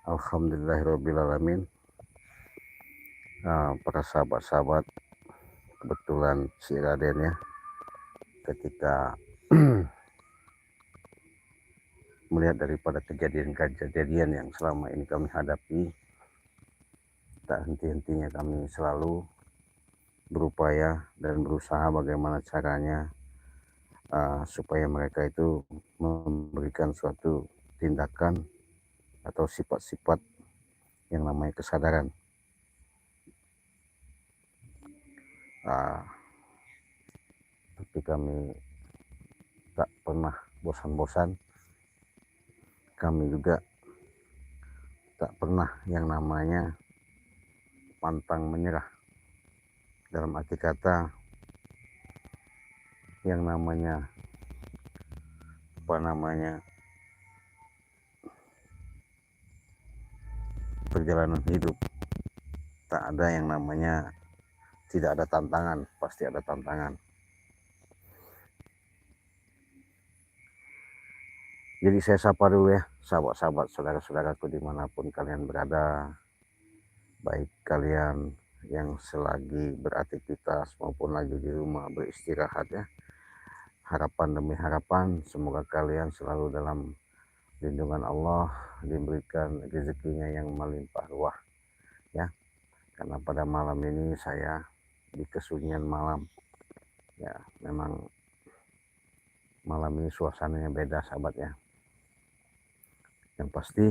Alhamdulillahirrabbilalamin. Para sahabat-sahabat, kebetulan si Raden ya, ketika melihat daripada kejadian-kejadian yang selama ini kami hadapi, tak henti-hentinya kami selalu berupaya dan berusaha bagaimana caranya supaya mereka itu memberikan suatu tindakan atau sifat-sifat yang namanya kesadaran. Tapi kami tak pernah bosan-bosan, kami juga tak pernah yang namanya pantang menyerah. Dalam arti kata, yang namanya perjalanan hidup, tak ada yang namanya tidak ada tantangan, pasti ada tantangan. Jadi saya sapa dulu ya sahabat-sahabat, saudara-saudaraku dimanapun kalian berada, baik kalian yang selagi beraktivitas maupun lagi di rumah beristirahat ya. Harapan demi harapan, semoga kalian selalu dalam lindungan Allah, diberikan rezekinya yang melimpah ruah ya. Karena pada malam ini saya di kesunyian malam ya, memang malam ini suasananya beda sahabat ya. Yang pasti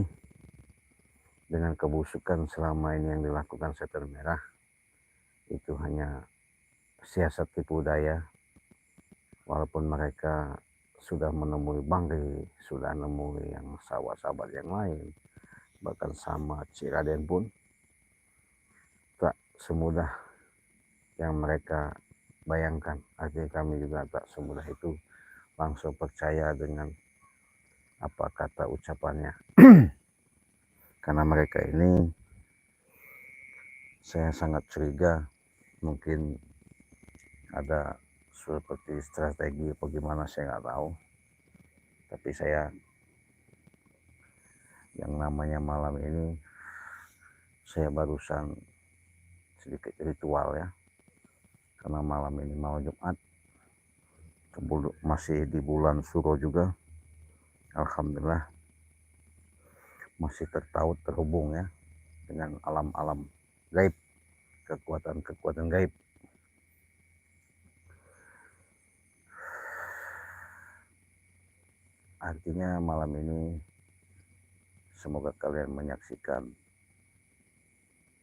dengan kebusukan selama ini yang dilakukan setan merah itu hanya siasat tipu daya. Walaupun mereka sudah menemui Bangri, sudah menemui yang sahabat-sahabat yang lain, bahkan sama Ciraden pun tak semudah yang mereka bayangkan. Artinya kami juga tak semudah itu langsung percaya dengan apa kata ucapannya. Karena mereka ini saya sangat curiga, mungkin ada seperti strategi apa gimana saya nggak tahu. Tapi saya yang namanya malam ini saya barusan sedikit ritual ya, karena malam ini malam Jumat, masih di bulan Suro juga. Alhamdulillah masih terhubung ya dengan alam-alam gaib, kekuatan-kekuatan gaib. Artinya malam ini semoga kalian menyaksikan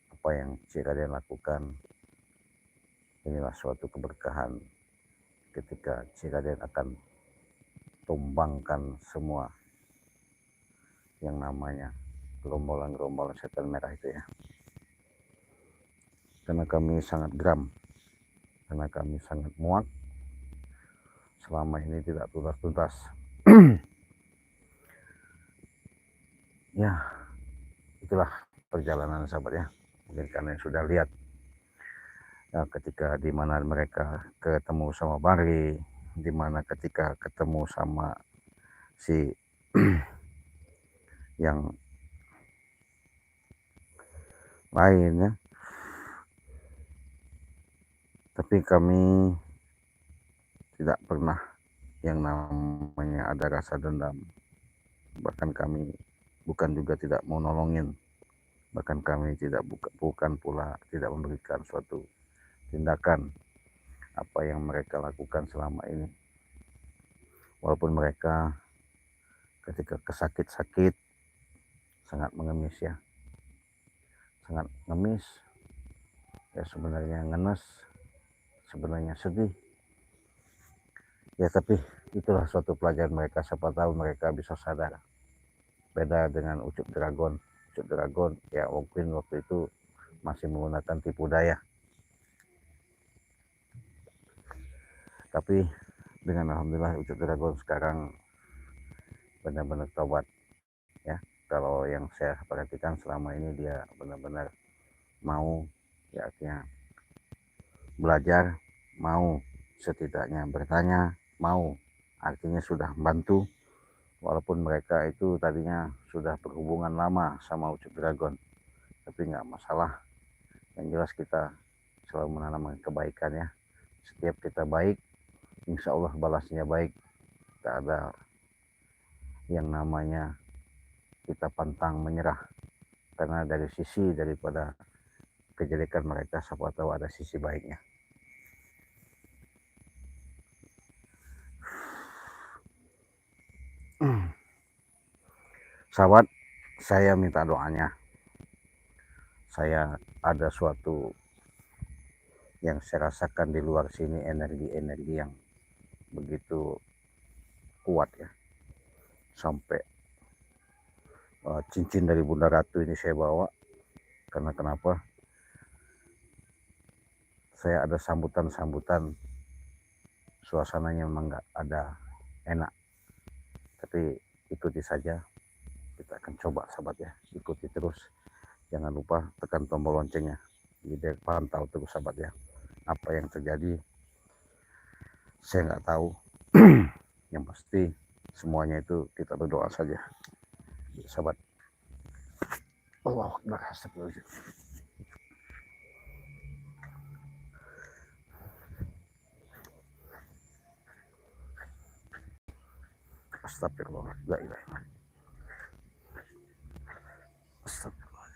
apa yang Ciraden lakukan. Inilah suatu keberkahan ketika Ciraden akan tumbangkan semua yang namanya gerombolan-gerombolan setan merah itu ya. Karena kami sangat geram, karena kami sangat muak selama ini tidak tuntas-tuntas. Ya, itulah perjalanan sahabat ya. Mungkin kalian sudah lihat ya, ketika dimana mereka ketemu sama Bari, dimana ketika ketemu sama si yang lainnya. Tapi kami tidak pernah yang namanya ada rasa dendam. Bahkan kami bukan juga tidak mau nolongin. Bahkan kami bukan pula tidak memberikan suatu tindakan apa yang mereka lakukan selama ini. Walaupun mereka ketika kesakit-sakit sangat mengemis ya. Sangat ngemis. Ya sebenarnya ngenes, sebenarnya sedih. Ya tapi itulah suatu pelajaran mereka, siapa tahu mereka bisa sadar. Beda dengan Ucup Dragon. Ucup Dragon ya mungkin waktu itu masih menggunakan tipu daya. Tapi dengan alhamdulillah Ucup Dragon sekarang benar-benar tobat ya. Kalau yang saya perhatikan selama ini dia benar-benar mau ya, artinya belajar, mau setidaknya bertanya, mau artinya sudah membantu Walaupun mereka itu tadinya sudah berhubungan lama sama Ucup Dragon, tapi nggak masalah. Yang jelas kita selalu menanamkan kebaikan ya. Setiap kita baik, insya Allah balasnya baik. Tak ada yang namanya kita pantang menyerah. Karena dari sisi daripada kejelekan mereka, siapa tahu ada sisi baiknya. Sahabat, saya minta doanya. Saya ada suatu yang saya rasakan di luar sini, energi-energi yang begitu kuat ya. Sampai cincin dari Bunda Ratu ini saya bawa. Karena kenapa? Saya ada sambutan-sambutan, suasananya memang nggak ada enak. Tapi ikuti saja, kita akan coba sahabat ya, ikuti terus. Jangan lupa tekan tombol loncengnya, jadi pantau terus sahabat ya. Apa yang terjadi saya nggak tahu. Yang pasti semuanya itu kita berdoa saja sahabat. Allah Akbar. Astagfirullah, la ilaha illallah. Astagfirullah.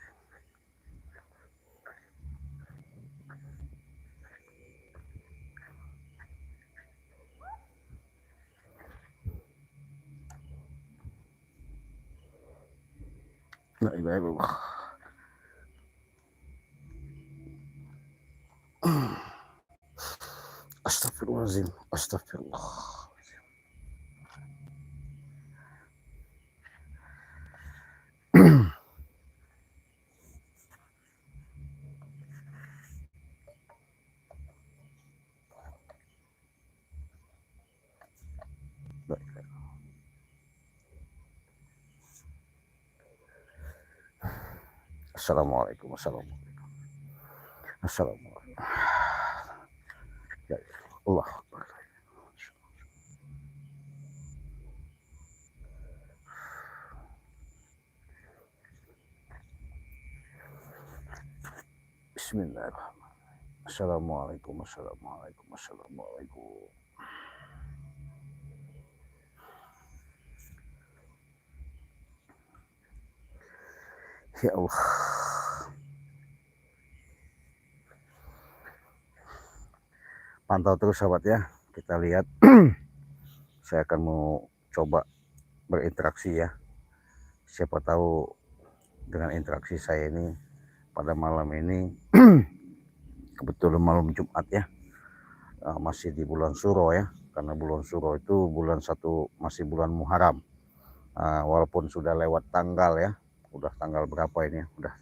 La ilaha illallah. Astagfirullahaladzim. Astagfirullah. Assalamualaikum. Assalamualaikum. Assalamualaikum. Ya Allah. Bismillahirrahmanirrahim. Assalamualaikum. Assalamualaikum. Assalamualaikum. Ya Allah. Pantau terus sahabat ya. Kita lihat. Saya akan mau coba berinteraksi ya. Siapa tahu dengan interaksi saya ini pada malam ini kebetulan malam Jumat ya. Masih di bulan Suro ya. Karena bulan Suro itu bulan 1 masih bulan Muharram. Walaupun sudah lewat tanggal ya. Udah tanggal berapa ini ya? Udah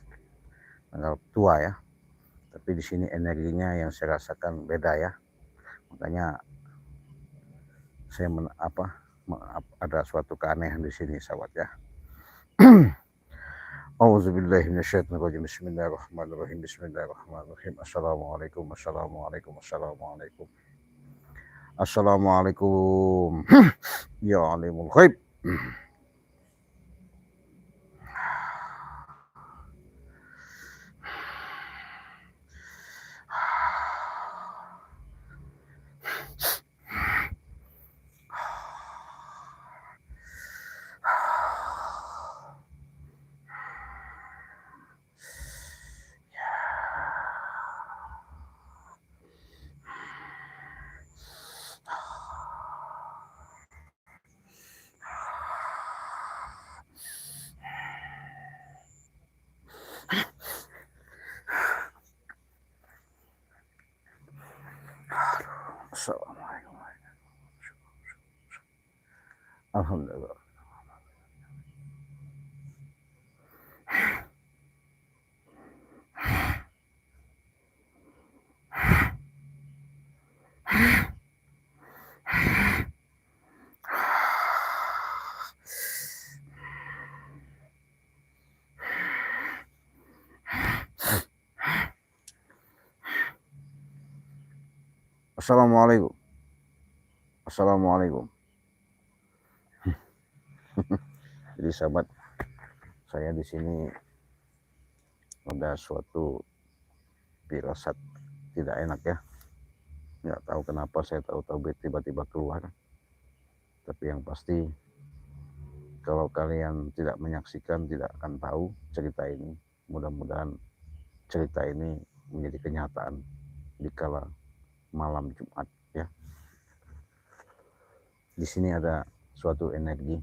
tanggal tua ya. Tapi di sini energinya yang saya rasakan beda ya. Makanya saya ada suatu keanehan di sini sahabat ya. Auzubillahi minasyaitonirrajim. Bismillahirrahmanirrahim. Bismillahirrahmanirrahim. Assalamualaikum. Assalamualaikum. Assalamualaikum. Assalamualaikum. Ya alimul ghaib. Assalamualaikum. Alhamdulillah. Assalamualaikum. Assalamualaikum. Jadi sahabat, saya di sini ada suatu firasat tidak enak ya. Nggak tahu kenapa saya tahu-tahu tiba-tiba keluar. Tapi yang pasti kalau kalian tidak menyaksikan tidak akan tahu cerita ini. Mudah-mudahan cerita ini menjadi kenyataan di kala malam Jumat ya. Di sini ada suatu energi,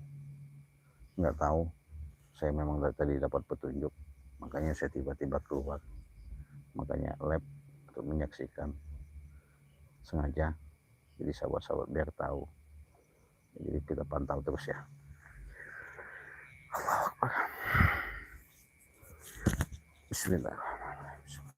nggak tahu. Saya memang dari tadi dapat petunjuk, makanya saya tiba-tiba keluar. Makanya lab untuk menyaksikan sengaja. Jadi sahabat-sahabat biar tahu. Jadi kita pantau terus ya. Bismillahirrahmanirrahim.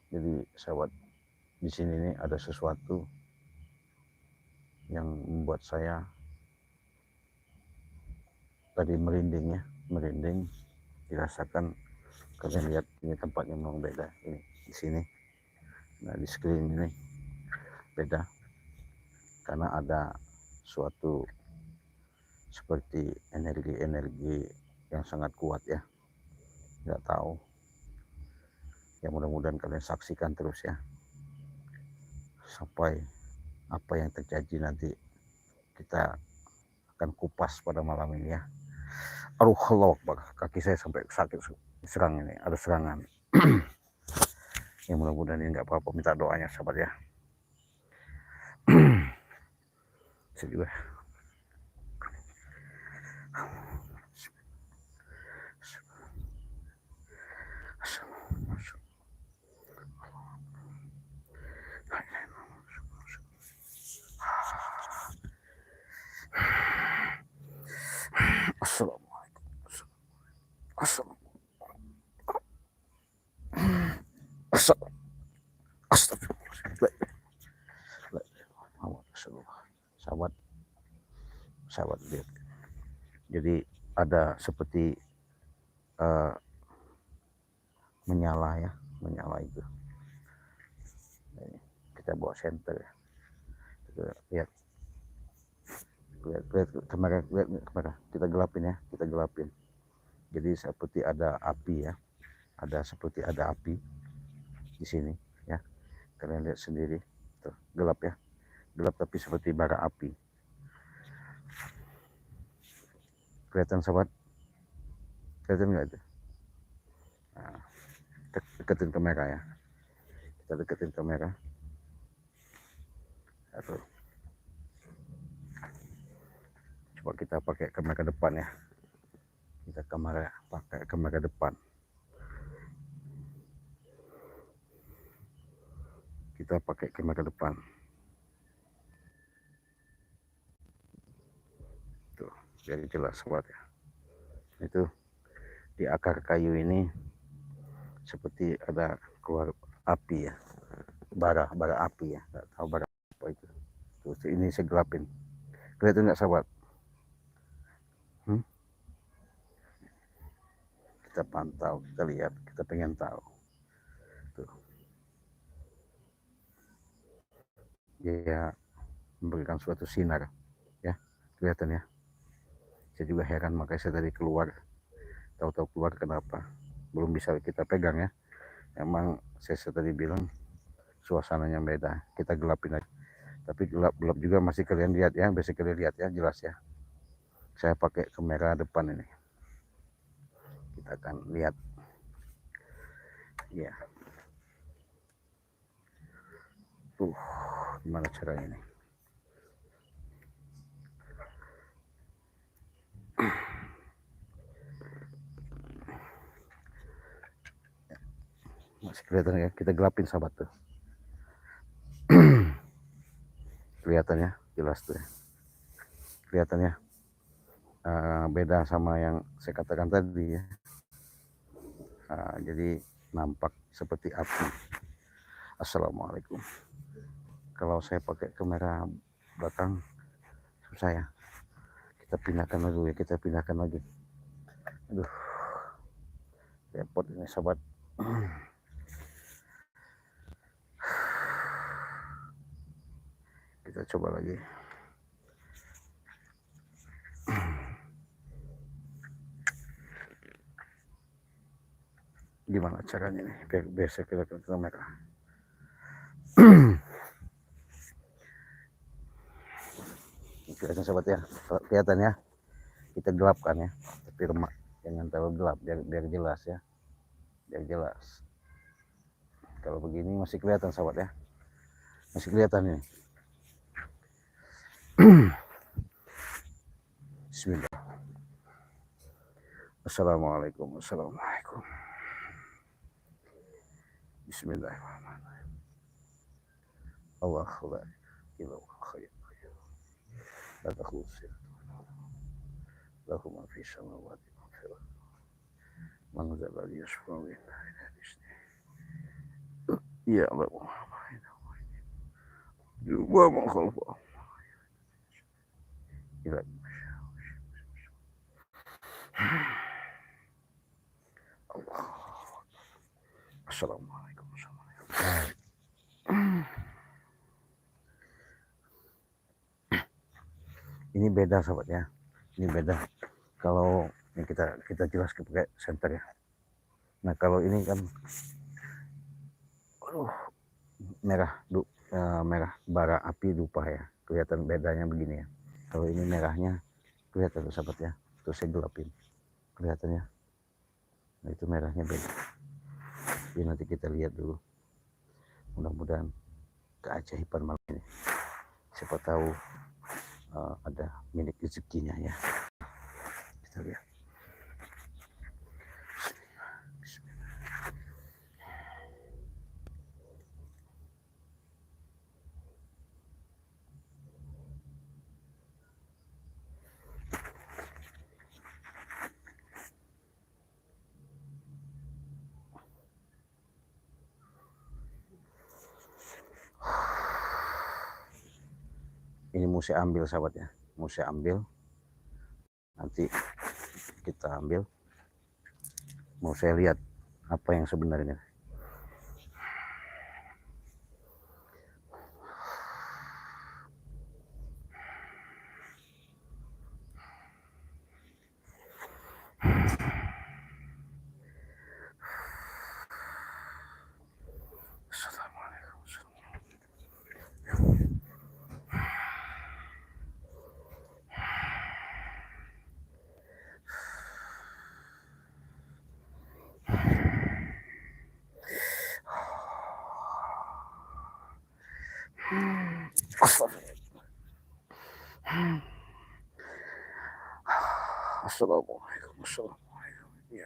Jadi sahabat, di sini nih ada sesuatu yang membuat saya tadi merinding ya, merinding. Dirasakan, kalian lihat ini tempatnya memang beda ini di sini. Nah di screen ini beda karena ada suatu seperti energi-energi yang sangat kuat ya. Nggak tahu. Ya mudah-mudahan kalian saksikan terus ya. Sampai apa yang terjadi nanti kita akan kupas pada malam ini ya. Aduh, Allah Akbar, kaki saya sampai sakit, serang ini, ada serangan. Ya mudah-mudahan ini nggak apa-apa, minta doanya sahabat ya. Saya juga. Assalamualaikum. Sahabat, sahabat lihat. Jadi ada seperti menyala ya, menyala itu. Kita bawa senter ya. Lihat, lihat kamera, lihat kamera. Kita gelapin ya, kita gelapin. Jadi seperti ada api ya, ada seperti ada api di sini ya. Kalian lihat sendiri, tuh gelap ya, gelap tapi seperti bara api. Kelihatan sahabat? Kelihatan nggak itu? Nah, deketin kamera ya, kita deketin kamera. Aduh. Coba kita pakai kamera depan ya, kita pakai kamera depan. Kita pakai kamera depan. Tuh, jadi jelas sahabat ya. Itu di akar kayu ini seperti ada keluar api ya, bara api ya, nggak tahu bara apa itu. Terus ini saya gelapin. Kelihatan nggak sahabat? Kita pantau, kita lihat, kita pengen tahu. Tuh. Dia memberikan suatu sinar ya, kelihatan ya. Saya juga heran, makanya saya tadi keluar. Tahu-tahu keluar kenapa? Belum bisa kita pegang ya. Emang saya tadi bilang suasananya beda. Kita gelapin aja. Tapi gelap juga masih kalian lihat ya, bisa kalian lihat ya, jelas ya. Saya pakai kamera depan ini. Kita akan lihat. Ya. Tuh, gimana caranya ini? Masih kelihatan ya, kita gelapin sahabat tuh. Kelihatannya jelas tuh ya. Kelihatannya beda sama yang saya katakan tadi ya. Jadi nampak seperti api. Assalamualaikum. Kalau saya pakai kamera belakang saya. Kita pindahkan dulu ya, kita pindahkan lagi. Aduh, repot ini sahabat. Kita coba lagi. Gimana caranya nih biar saya kelihatan ke kamera. Kelihatan sahabat ya, kelihatan ya. Kita gelapkan ya, tapi remak, jangan terlalu gelap biar jelas ya, biar jelas. Kalau begini masih kelihatan sahabat ya, masih kelihatan ini. Bismillah. Assalamualaikum. Bismillahirrahmanirrahim. Allahu la ilaha illallah. La takhusir. Lahu ma fi samawati wa fil ardi. Man dzal ladzi yashfa'u indahu illa bi'idznihi. Ya Allah. Wa ma khalaqahu. Ila Allah. Assalamualaikum. Ini beda sahabat ya, ini beda. Kalau ini kita jelaskan pakai senter ya. Nah kalau ini kan, merah bara api dupa ya, kelihatan bedanya begini ya. Kalau ini merahnya kelihatan tuh sahabat ya, terus saya gelapin, kelihatannya. Nah itu merahnya beda. Jadi nanti kita lihat dulu. Mudah-mudahan keajaiban malam ini. Siapa tahu ada milik rezekinya ya. Kita lihat. Ini mau saya ambil sahabat ya, mau saya ambil, nanti kita ambil, mau saya lihat apa yang sebenarnya. Assalamualaikum. Ya,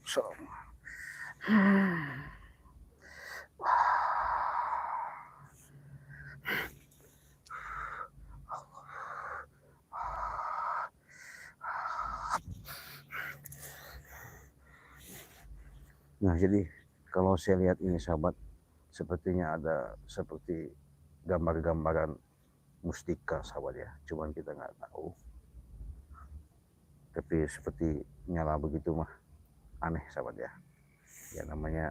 assalamualaikum. Nah jadi kalau saya lihat ini sahabat, sepertinya ada seperti gambar-gambaran mustika sahabat ya, cuman kita nggak tahu. Tapi seperti nyala begitu mah aneh sahabat ya. Ya namanya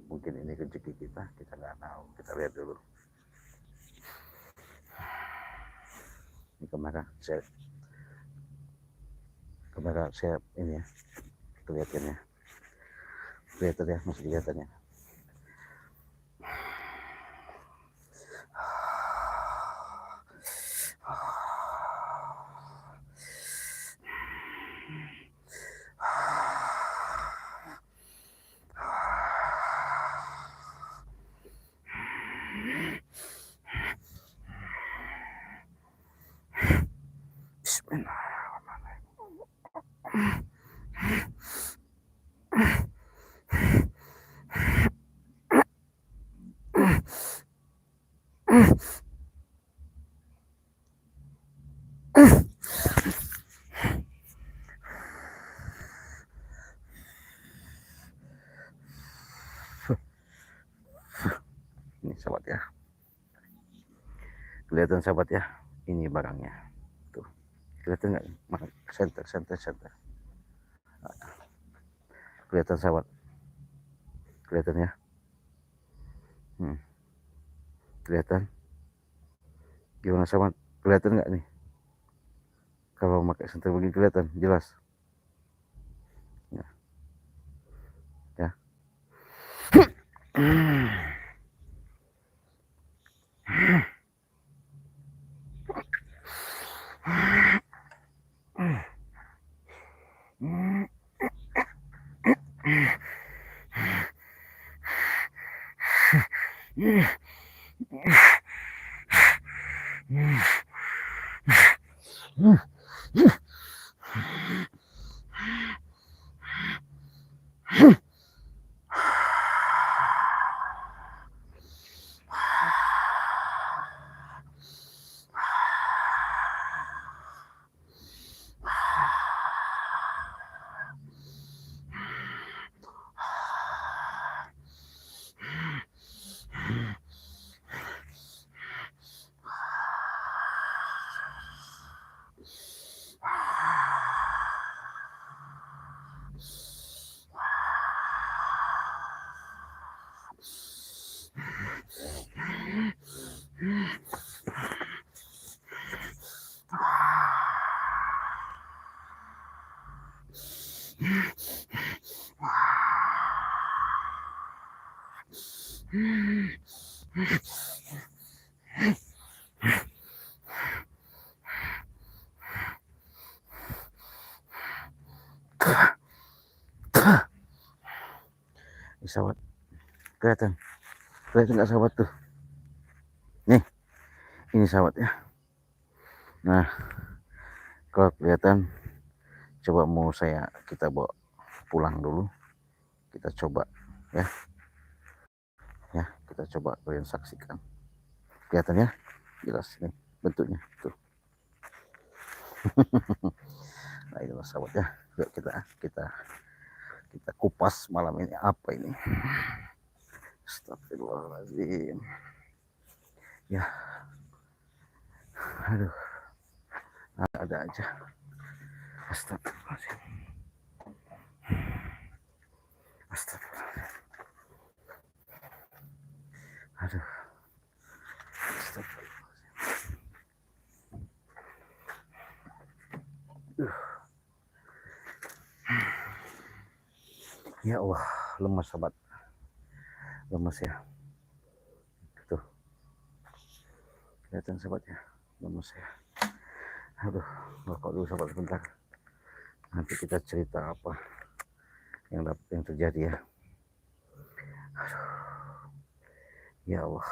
mungkin ini rezeki kita nggak tahu. Kita lihat dulu. Ini kamera saya ini ya, kelihatannya masih kelihatannya. Ini sahabat ya, kelihatan sahabat ya, ini barangnya tuh, kelihatan nggak? Center, kelihatan sahabat, kelihatan ya. Kelihatan gimana sahabat, kelihatan nggak nih kalau pakai senter begini? Kelihatan jelas ya, ya. Ini sahabat, kelihatan nggak sahabat tuh? Nih, ini sahabat ya. Nah, kalau kelihatan, coba mau kita bawa pulang dulu, kita coba ya, kita coba kalian saksikan. Kelihatan ya, jelas nih bentuknya tuh. Nah inilah sahabat ya, yuk kita kupas malam ini apa ini. Astagfirullahaladzim ya, aduh, ada aja. Astagfirullahaladzim, aduh, ya Allah, lemas sahabat, lemas ya, tuh kelihatan sahabat ya, lemas ya. Aduh, rokok dulu sahabat sebentar, nanti kita cerita apa yang terjadi ya. Aduh, ya Allah.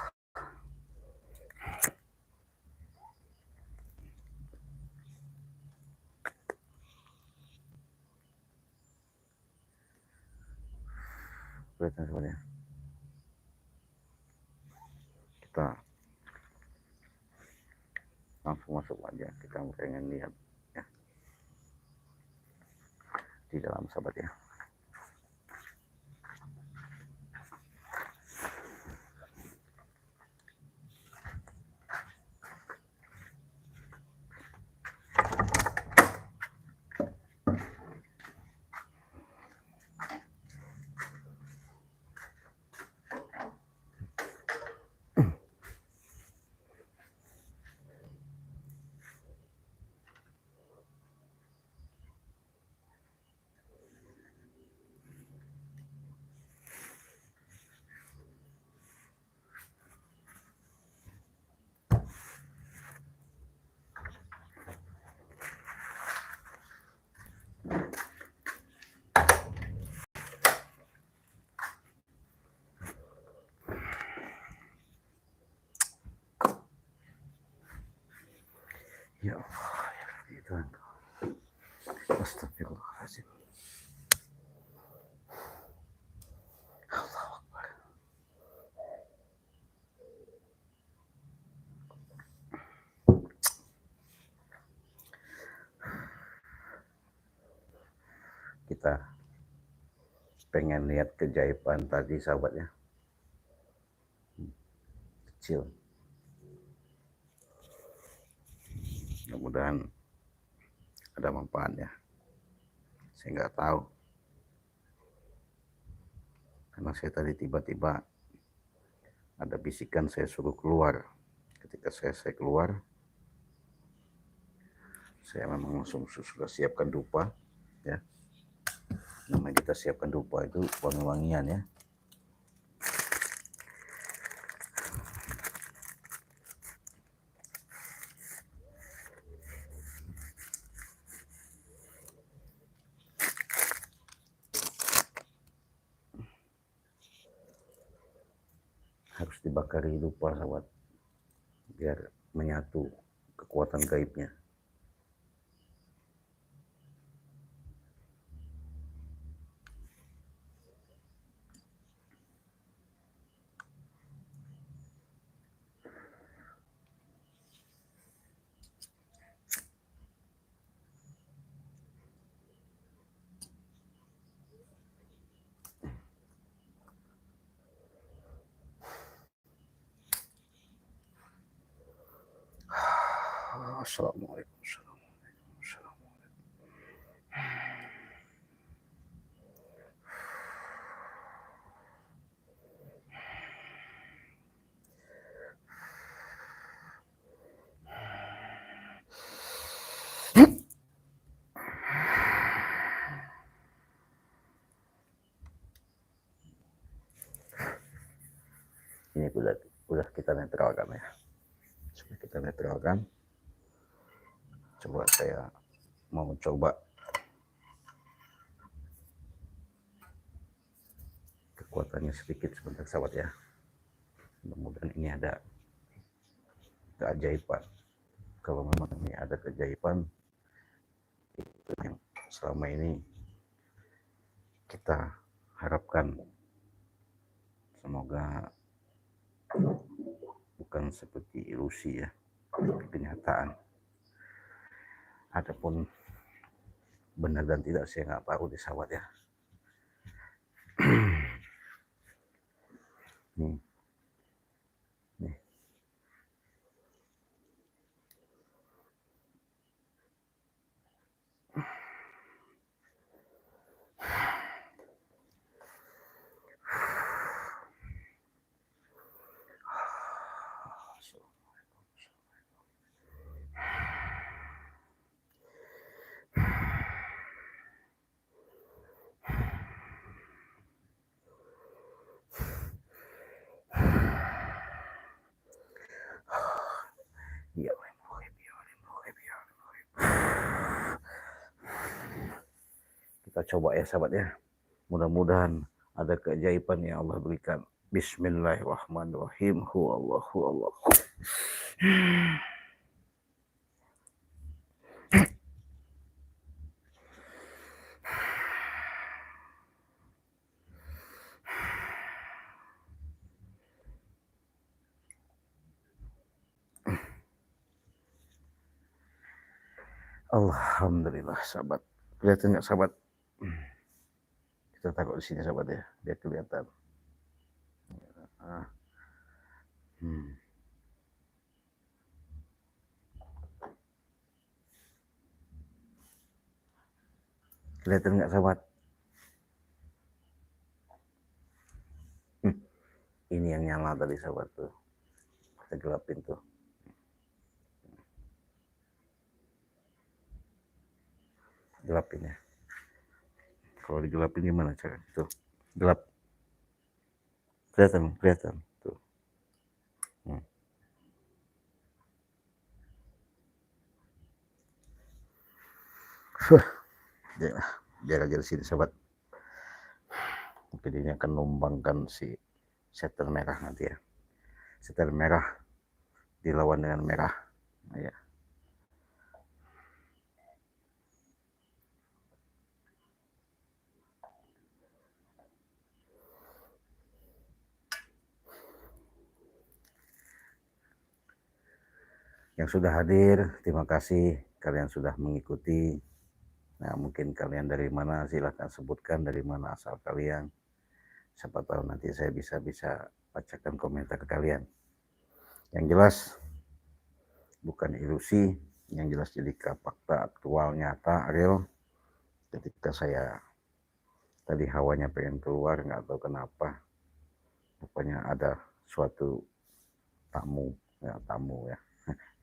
Kelihatan sebenarnya, kita langsung masuk aja, kita pengen lihat ya di dalam sahabat ya. Ya Allah, ya Tuhan. Astagfirullahaladzim. Allahu Akbar. Kita pengen lihat keajaiban tadi sahabat ya. Kecil. Mudah-mudahan ada manfaatnya. Saya nggak tahu, karena saya tadi tiba-tiba ada bisikan saya suruh keluar. Ketika saya keluar, saya memang langsung sudah siapkan dupa, ya. Namanya kita siapkan dupa itu wangi-wangian, ya. Harus dibakari dupa, sahabat, biar menyatu kekuatan gaibnya. Assalamualaikum. Ini udah kita netralkan, ya. Sudah kita netralkan. Coba saya mau coba kekuatannya sedikit sebentar, sahabat, ya. Mudah-mudahan ini ada keajaiban. Kalau memang ini ada keajaiban, itu yang selama ini kita harapkan. Semoga bukan seperti ilusi, ya, kenyataan. Adapun benar dan tidak saya nggak tahu di, sahabat, ya. Nih. Kita coba, ya, sahabat, ya. Mudah-mudahan ada keajaiban yang Allah berikan. Bismillahirrahmanirrahim. Huwallahu Allah. Alhamdulillah, sahabat. Kelihatan nggak, sahabat? Kita taruh di sini, sahabat, ya, biar kelihatan. Kelihatan nggak, sahabat? Ini yang nyala tadi, sahabat, tuh. Kita gelapin tuh. Gelapin, ya. Kalau digelapin gimana cara? Tuh, gelap. Kelihatan tuh. Biar aja di sini, sahabat. Mungkin ini akan menumbangkan si setel merah nanti, ya. Setel merah dilawan dengan merah, ya. Yang sudah hadir, terima kasih. Kalian sudah mengikuti. Nah, mungkin kalian dari mana, silahkan sebutkan dari mana asal kalian. Siapa tahu nanti saya bisa bacakan komentar kalian. Yang jelas bukan ilusi, yang jelas jadi fakta aktual nyata real. Ketika saya tadi hawanya pengen keluar, nggak tahu kenapa, pokoknya ada suatu tamu ya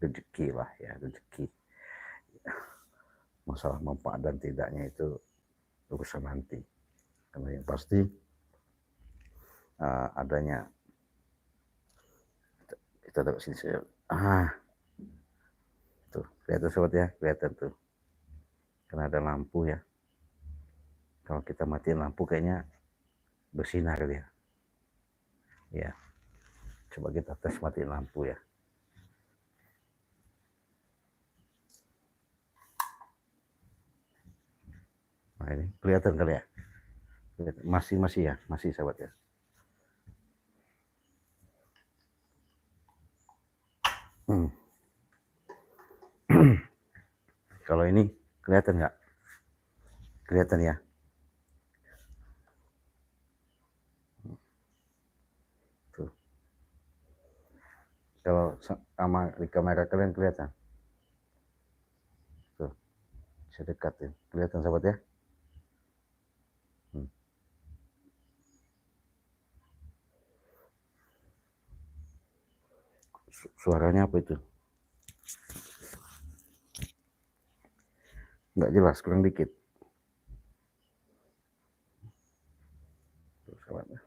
rezeki lah ya, rezeki. Masalah manfaat dan tidaknya itu urusan nanti, karena yang pasti adanya kita taruh sini tuh kelihatan sobat ya, kelihatan tuh karena ada lampu ya. Kalau kita matiin lampu kayaknya bersinar dia ya. Coba kita tes matiin lampu ya. Nah ini kelihatan kali ya, masih ya, masih sahabat ya. Kalau ini kelihatan nggak? Kelihatan ya. Tuh. Kalau sama di kamera kalian kelihatan. Tuh, saya dekatin. Kelihatan sahabat ya. Suaranya apa itu? Nggak jelas, kurang dikit. Tuh, sahabat ya.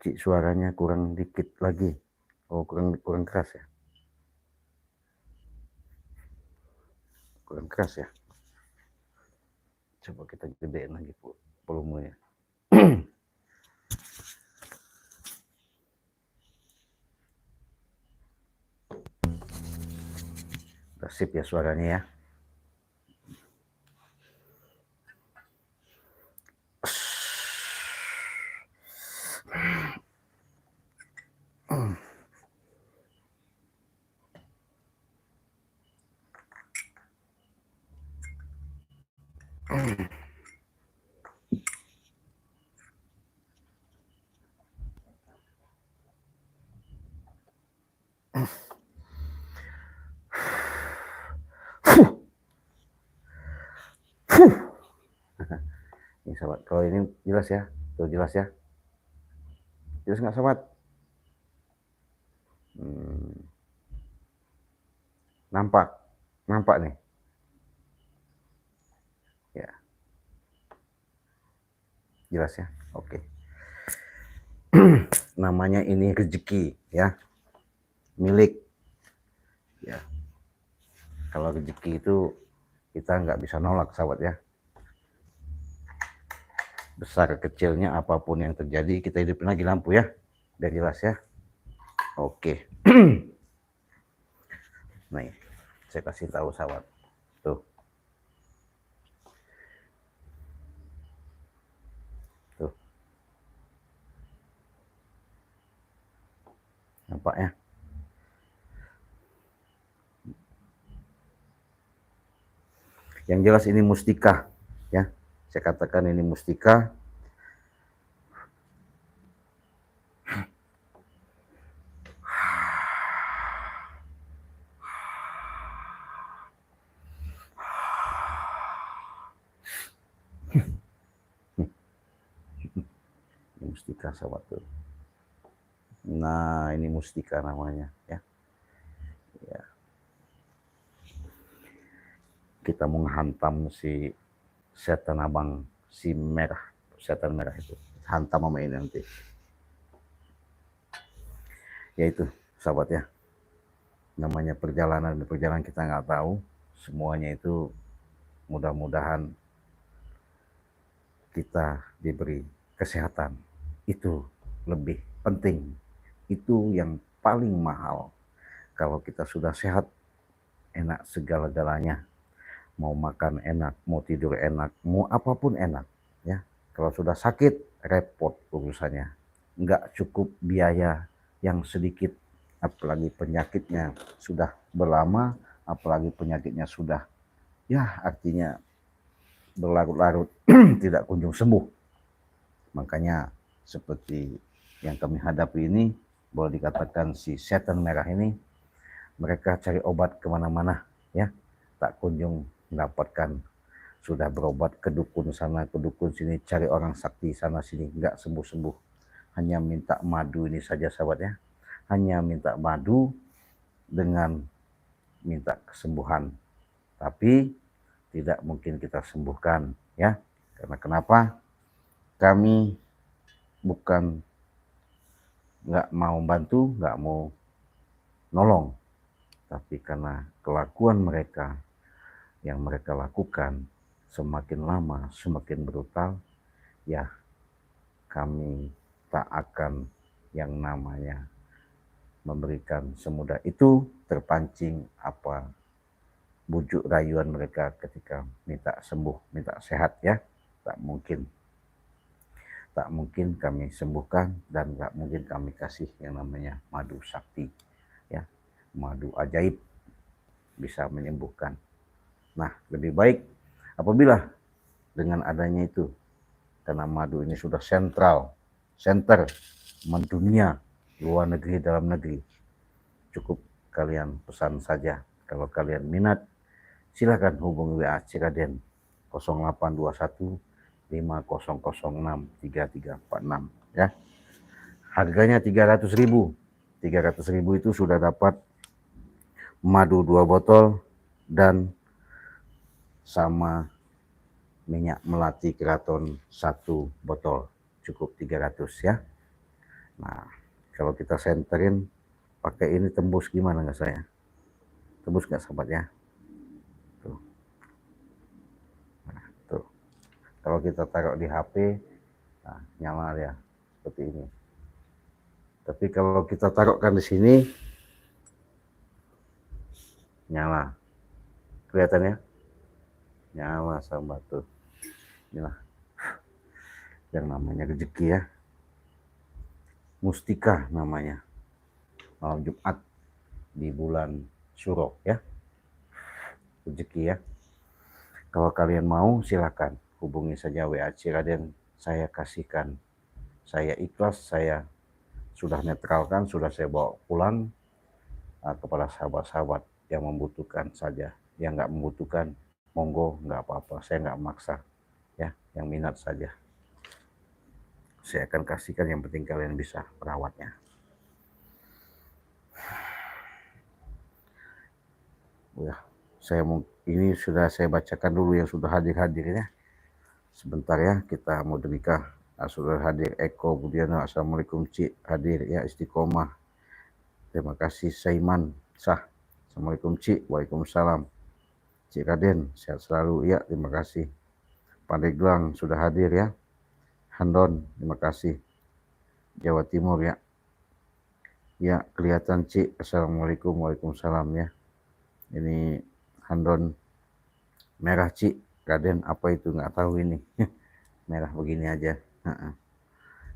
Cik, suaranya kurang dikit lagi. Oh, kurang keras ya. Kurang keras ya. Coba kita gedein lagi volumenya. Udah sip ya suaranya ya. Ini sahabat, kalau ini jelas ya, tuh jelas ya, jelas nggak sahabat? Nampak nih, ya, jelas ya, oke. Namanya ini rezeki ya, milik ya. Kalau rezeki itu kita nggak bisa nolak sahabat ya. Besar kecilnya apapun yang terjadi, kita hidupin lagi lampu ya, biar jelas ya. Oke. Nih, saya kasih tahu sahabat. Tuh. Tuh. Nampak ya? Yang jelas ini mustika ya. Saya katakan ini mustika. Ini mustika sahabat tuh. Nah, ini mustika namanya ya. Ya. Kita menghantam si setan abang, si merah, setan merah itu. Hantam sama ini nanti. Ya itu sahabat ya. Namanya perjalanan kita nggak tahu. Semuanya itu mudah-mudahan kita diberi kesehatan. Itu lebih penting. Itu yang paling mahal. Kalau kita sudah sehat, enak segala-galanya. Mau makan enak, mau tidur enak, mau apapun enak. Ya, kalau sudah sakit, repot urusannya. Nggak cukup biaya yang sedikit, apalagi penyakitnya sudah berlama, apalagi penyakitnya sudah, ya artinya berlarut-larut, tidak kunjung sembuh. Makanya seperti yang kami hadapi ini, boleh dikatakan si setan merah ini mereka cari obat kemana-mana ya, tak kunjung mendapatkan. Sudah berobat ke dukun sana, ke dukun sini, cari orang sakti sana sini, nggak sembuh-sembuh. Hanya minta madu ini saja sahabat ya. Hanya minta madu dengan minta kesembuhan. Tapi tidak mungkin kita sembuhkan ya. Karena kenapa? Kami bukan nggak mau bantu, nggak mau nolong, tapi karena kelakuan mereka yang mereka lakukan semakin lama semakin brutal, ya kami tak akan yang namanya memberikan semudah itu. Terpancing apa bujuk rayuan mereka ketika minta sembuh, minta sehat ya, tak mungkin kami sembuhkan, dan tak mungkin kami kasih yang namanya madu sakti ya, madu ajaib bisa menyembuhkan. Nah, lebih baik apabila dengan adanya itu, karena madu ini sudah center mendunia, luar negeri, dalam negeri, cukup kalian pesan saja. Kalau kalian minat, silakan hubungi WA Ciraden 0821 5006 3346 ya. Harganya 300.000. 300.000 itu sudah dapat madu 2 botol dan sama minyak melati keraton 1 botol. Cukup 300 ya. Nah, kalau kita senterin pakai ini tembus gimana nggak saya? Tembus nggak sahabat ya? Tuh. Nah, tuh. Kalau kita taruh di HP, nah, nyala ya seperti ini. Tapi kalau kita taruhkan di sini, nyala. Kelihatannya? Nyala sahabat tuh. Inilah yang namanya rezeki ya. Mustika namanya. Malam Jumat di bulan Syuro ya. Rezeki ya. Kalau kalian mau silakan hubungi saja WA Ciraden, saya kasihkan. Saya ikhlas, saya sudah netralkan, sudah saya bawa pulang kepada sahabat-sahabat yang membutuhkan saja. Yang nggak membutuhkan, monggo, nggak apa-apa, saya nggak maksa ya, yang minat saja saya akan kasihkan, yang penting kalian bisa merawatnya. Ya, ini sudah saya bacakan dulu yang sudah hadir ya. Sebentar ya, kita mau nikah. Sudah hadir Eko Budiano, assalamualaikum Cik, hadir ya. Istiqomah, terima kasih. Saiman Sah, assalamualaikum Cik, waalaikumsalam. Cik Raden, sehat selalu ya, terima kasih. Pandeglang sudah hadir ya. Handon, terima kasih. Jawa Timur ya. Ya, kelihatan Cik, assalamualaikum, waalaikumsalam ya. Ini Handon merah Cik, Raden apa itu nggak tahu ini. Merah begini aja.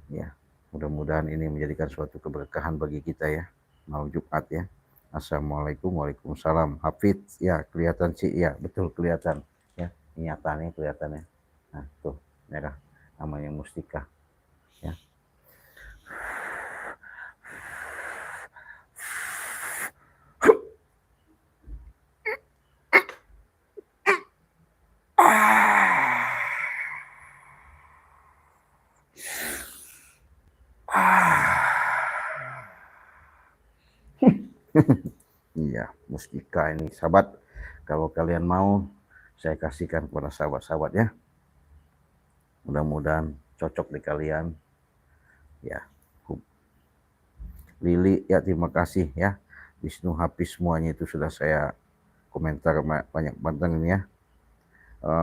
Ya, mudah-mudahan ini menjadikan suatu keberkahan bagi kita ya, malam Jumat ya. Assalamualaikum, waalaikumsalam. Hafidz ya, kelihatan sih ya, betul kelihatan ya, nyatanya kelihatannya. Nah tuh merah, namanya mustika ya. Iya, mustika ini sahabat. Kalau kalian mau, saya kasihkan kepada sahabat-sahabat ya. Mudah-mudahan cocok di kalian. Ya, Lili ya, terima kasih ya. Wisnu Hafiz, semuanya itu sudah saya komentar banyak banget ini ya.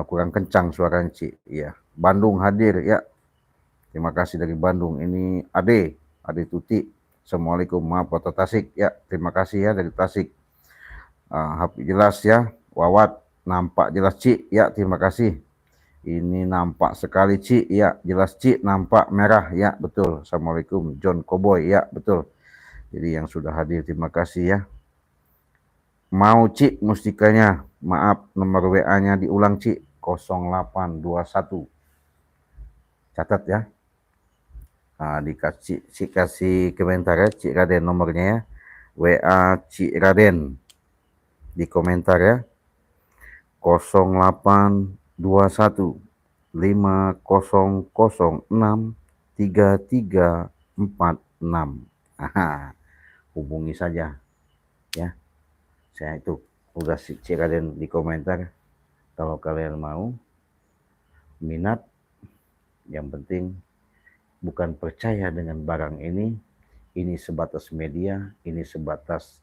Kurang kencang suaranya Cik. Iya. Bandung hadir ya. Terima kasih dari Bandung. Ini Ade Tuti. Assalamualaikum, maaf Kota Tasik ya. Terima kasih ya dari Tasik. Jelas ya. Wawat nampak jelas Cik ya. Terima kasih. Ini nampak sekali Cik ya. Jelas Cik, nampak merah ya. Betul. Assalamualaikum. John Cowboy ya. Betul. Jadi yang sudah hadir terima kasih ya. Mau Cik mustikanya, maaf nomor WA-nya diulang Cik, 0821. Catat ya. Dikasih komentar ya Cik Raden nomornya ya. WA Ci Raden di komentar ya, 082150063346. Hubungi saja ya. Saya itu udah Ci Raden di komentar. Kalau kalian mau minat, yang penting bukan percaya dengan barang ini sebatas media, ini sebatas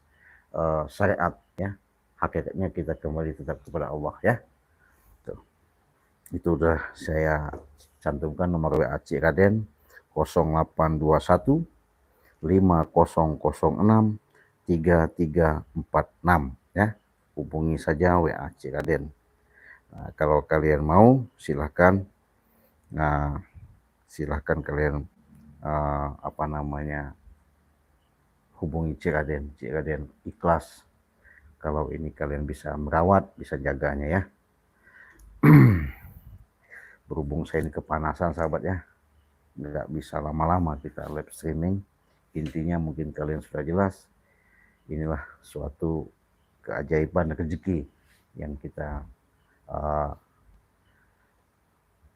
syariat ya. Hakikatnya kita kembali tetap kepada Allah ya. Tuh. Itu udah saya cantumkan nomor WA Ci Raden 0821 5006 3346 ya. Hubungi saja WA Ci Raden. Nah, kalau kalian mau silahkan, silahkan kalian hubungi Ci Raden. Ci Raden ikhlas kalau ini kalian bisa merawat, bisa jaganya ya. Berhubung saya ini kepanasan sahabat ya, nggak bisa lama-lama kita live streaming. Intinya mungkin kalian sudah jelas, inilah suatu keajaiban rezeki yang kita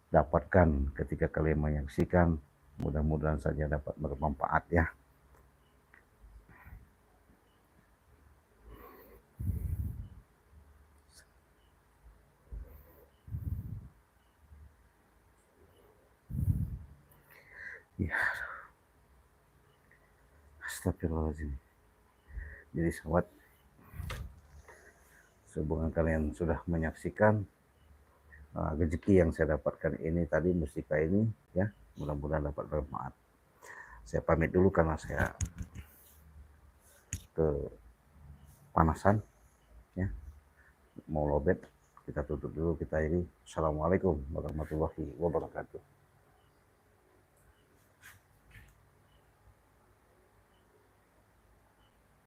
dapatkan ketika kalian menyaksikan. Mudah-mudahan saja dapat bermanfaat ya. Ya, astagfirullahaladzim. Jadi sahabat, sehubungan kalian sudah menyaksikan rezeki yang saya dapatkan ini tadi, mustika ini ya, mudah-mudahan dapat bermanfaat. Saya pamit dulu karena saya kepanasan ya, mau lobet. Kita tutup dulu, kita ini. Assalamualaikum warahmatullahi wabarakatuh.